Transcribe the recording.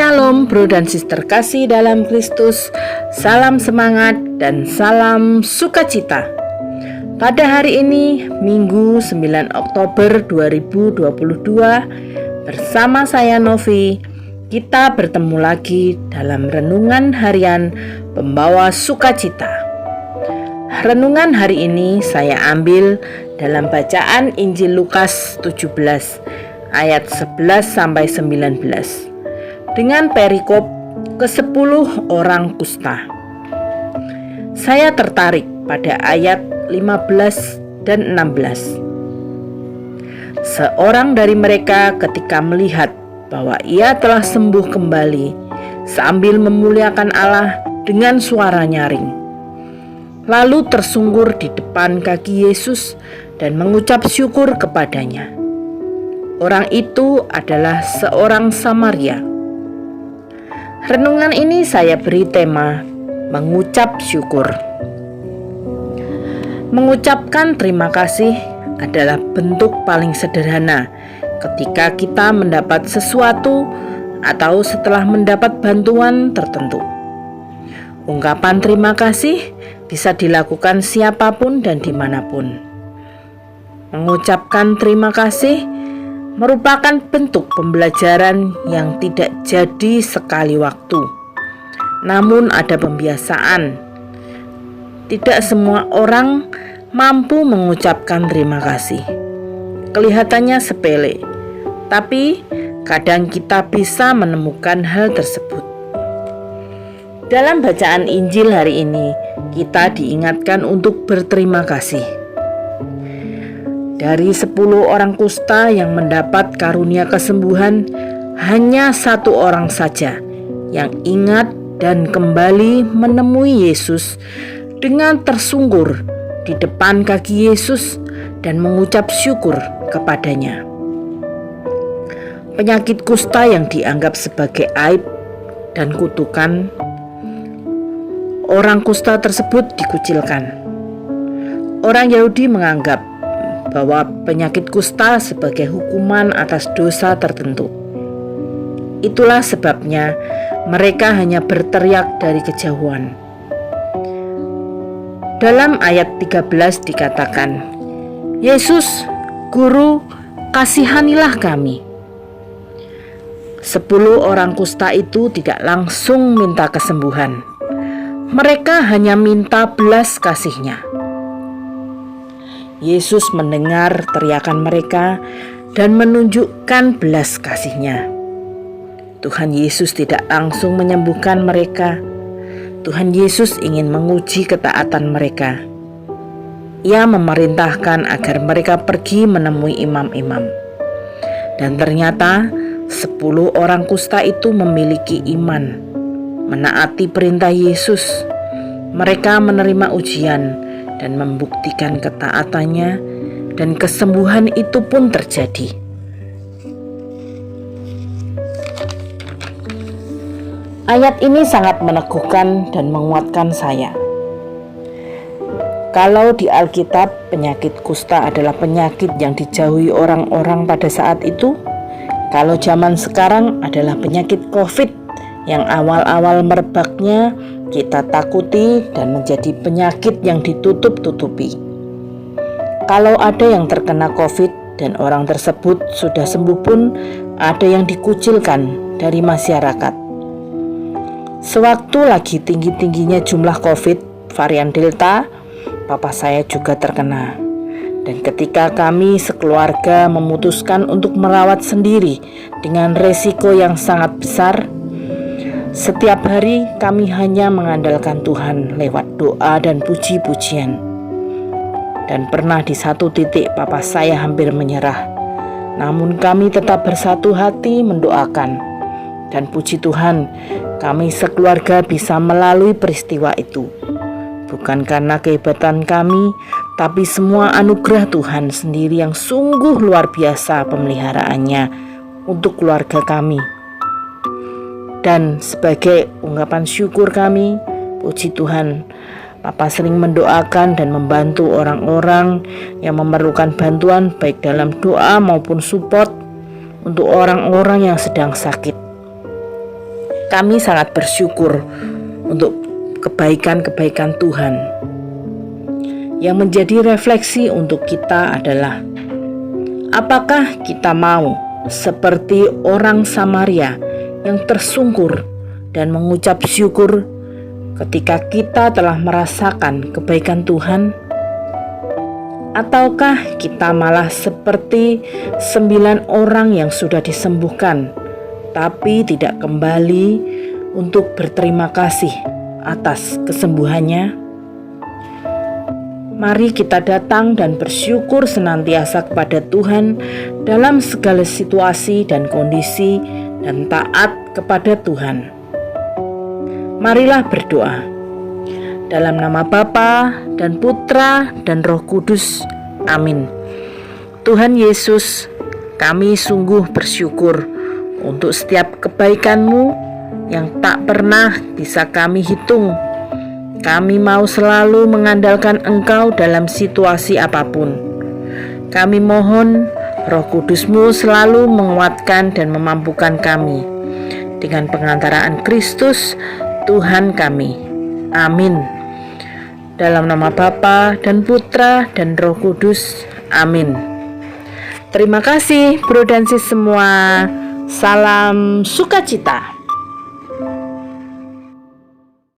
Shalom bro dan sister kasih dalam Kristus. Salam semangat dan salam sukacita. Pada hari ini Minggu 9 Oktober 2022, bersama saya Novi, kita bertemu lagi dalam renungan harian pembawa sukacita. Renungan hari ini saya ambil dalam bacaan Injil Lukas 17 ayat 11 sampai 19 dengan perikop ke-10 orang kusta. Saya tertarik pada ayat 15 dan 16. Seorang dari mereka ketika melihat bahwa ia telah sembuh kembali sambil memuliakan Allah dengan suara nyaring, lalu tersungkur di depan kaki Yesus dan mengucap syukur kepadanya. Orang itu adalah seorang Samaria. Renungan ini saya beri tema mengucap syukur. Mengucapkan terima kasih adalah bentuk paling sederhana ketika kita mendapat sesuatu atau setelah mendapat bantuan tertentu. Ungkapan terima kasih bisa dilakukan siapapun dan dimanapun. Mengucapkan terima kasih merupakan bentuk pembelajaran yang tidak jadi sekali waktu, namun ada pembiasaan. Tidak semua orang mampu mengucapkan terima kasih. Kelihatannya sepele, tapi kadang kita bisa menemukan hal tersebut. Dalam bacaan Injil hari ini, kita diingatkan untuk berterima kasih. Dari 10 orang kusta yang mendapat karunia kesembuhan, hanya 1 orang saja yang ingat dan kembali menemui Yesus dengan tersungkur di depan kaki Yesus dan mengucap syukur kepadanya. Penyakit kusta yang dianggap sebagai aib dan kutukan, orang kusta tersebut dikucilkan. Orang Yahudi menganggap bahwa penyakit kusta sebagai hukuman atas dosa tertentu. Itulah sebabnya mereka hanya berteriak dari kejauhan. Dalam ayat 13 dikatakan, "Yesus, Guru, kasihanilah kami." 10 orang kusta itu tidak langsung minta kesembuhan. Mereka hanya minta belas kasih-Nya. Yesus mendengar teriakan mereka dan menunjukkan belas kasih-Nya. Tuhan Yesus tidak langsung menyembuhkan mereka. Tuhan Yesus ingin menguji ketaatan mereka. Ia memerintahkan agar mereka pergi menemui imam-imam. Dan ternyata 10 orang kusta itu memiliki iman, menaati perintah Yesus. Mereka menerima ujian dan membuktikan ketaatannya, dan kesembuhan itu pun terjadi. Ayat ini sangat meneguhkan dan menguatkan saya. Kalau di Alkitab penyakit kusta adalah penyakit yang dijauhi orang-orang pada saat itu, kalau zaman sekarang adalah penyakit COVID yang awal-awal merebaknya kita takuti dan menjadi penyakit yang ditutup-tutupi. Kalau ada yang terkena COVID dan orang tersebut sudah sembuh pun, ada yang dikucilkan dari masyarakat. Sewaktu lagi tinggi-tingginya jumlah COVID varian Delta, papa saya juga terkena. Dan ketika kami sekeluarga memutuskan untuk merawat sendiri dengan resiko yang sangat besar, setiap hari kami hanya mengandalkan Tuhan lewat doa dan puji-pujian. Dan pernah di satu titik papa saya hampir menyerah. Namun kami tetap bersatu hati mendoakan. Dan puji Tuhan, kami sekeluarga bisa melalui peristiwa itu. Bukan karena kehebatan kami, tapi semua anugerah Tuhan sendiri yang sungguh luar biasa pemeliharaannya untuk keluarga kami. Dan sebagai ungkapan syukur kami, puji Tuhan, Papa sering mendoakan dan membantu orang-orang yang memerlukan bantuan baik dalam doa maupun support untuk orang-orang yang sedang sakit. kami sangat bersyukur untuk kebaikan-kebaikan Tuhan. Yang menjadi refleksi untuk kita adalah, apakah kita mau seperti orang Samaria yang tersungkur dan mengucap syukur ketika kita telah merasakan kebaikan Tuhan? Ataukah kita malah seperti 9 orang yang sudah disembuhkan, tapi tidak kembali untuk berterima kasih atas kesembuhannya? Mari kita datang dan bersyukur senantiasa kepada Tuhan dalam segala situasi dan kondisi, dan taat kepada Tuhan. Marilah berdoa. Dalam nama Bapa dan Putra dan Roh Kudus. Amin. Tuhan Yesus, kami sungguh bersyukur untuk setiap kebaikan-Mu yang tak pernah bisa kami hitung. Kami mau selalu mengandalkan Engkau dalam situasi apapun. Kami mohon Roh Kudus-Mu selalu menguatkan dan memampukan kami. Dengan pengantaraan Kristus, Tuhan kami. Amin. Dalam nama Bapa dan Putra dan Roh Kudus. Amin. Terima kasih Bro dan Sis semua. Salam sukacita.